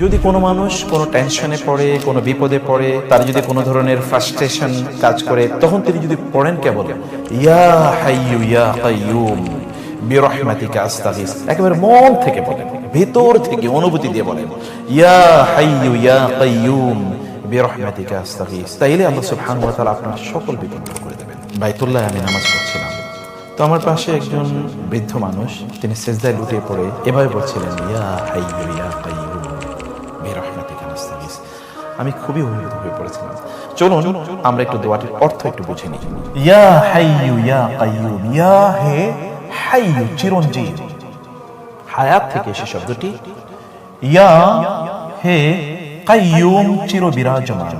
যদি কোনো মানুষ কোনো টেনশনে পড়ে, কোনো বিপদে পড়ে, তার যদি কোনো ধরনের ফ্রাস্ট্রেশন কাজ করে, তখন তিনি যদি পড়েন কেবল ইয়া হাইয়ু ইয়া কাইয়ুম বিরহমাতিকা আস্তাগীস, একেবারে মন থেকে বলেন, ভিতর থেকে অনুভূতি দিয়ে বলেন ইয়া হাইয়ু ইয়া কাইয়ুম বিরহমাতিকা আস্তাগীস, তাইলে আল্লাহ সুবহানাহু ওয়া তাআলা আপনার সকল বিপদ দূর করে দেবেন। বাইতুল্লাহ আমি নামাজ পড়ছিলাম, তো আমার পাশে একজন বৃদ্ধ মানুষ, তিনি সিজদায় লুটিয়ে পড়ে এভাবে বলছিলেন ইয়া হাইয়ু ইয়া কাইয়ুম বিরহমাতিকা নাস্তাগীস। আমি খুবই অভিভূত হয়ে পড়েছিলাম। চলুন আমরা একটু দোয়াটির অর্থ একটু বুঝে নিই। ইয়া হাইয়ু ইয়া কাইয়ুম, ইয়া হে হাইয়ু চিরঞ্জীব, হায়াত থেকে এসে শব্দটি, ইয়া হে কাইয়ুম চির বিরাজমান,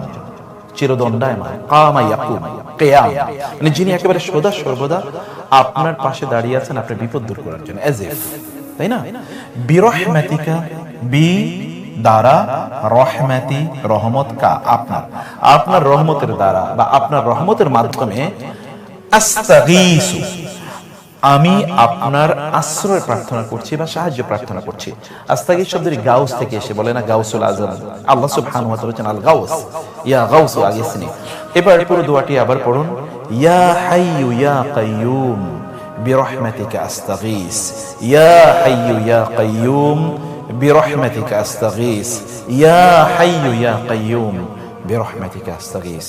চিরদণ্ডায়মান, কামা ইয়াকুম কিয়াম, মানে যিনি একেবারে সদা সর্বদা আপনার পাশে দাঁড়িয়ে আছেন আপনার বিপদ দূর করার জন্য, এজ ইফ, তাই না? বিরহমাতিকা, বি দ্বারা, রহমাতি রহমত, কা আপনার, আপনার রহমতের দ্বারা বা আপনার রহমতের মাধ্যমে, আস্তাগীসু আমি আপনার আশ্রয় প্রার্থনা করছি বা সাহায্য প্রার্থনা করছি। আস্তাগীস শব্দটি গাউস থেকে এসে, বলে না গাউসুল আজম, আল্লাহ সুবহানাহু ওয়া তাআলা বলেন আল গাউস, ইয়া গাউসু আগিসনি। এবার পুরো দোয়াটি আবার পড়ুন, ইয়া হাইয়ু ইয়া কাইয়ুম বিরহমাতিকা আস্তাগীস, ইয়া হাইয়ু ইয়া কাইয়ুম বিরহমাতিকা আস্তাগীস, ইয়া হাইয়ু ইয়া কাইয়ুম বিরহমাতিকা আস্তাগীস।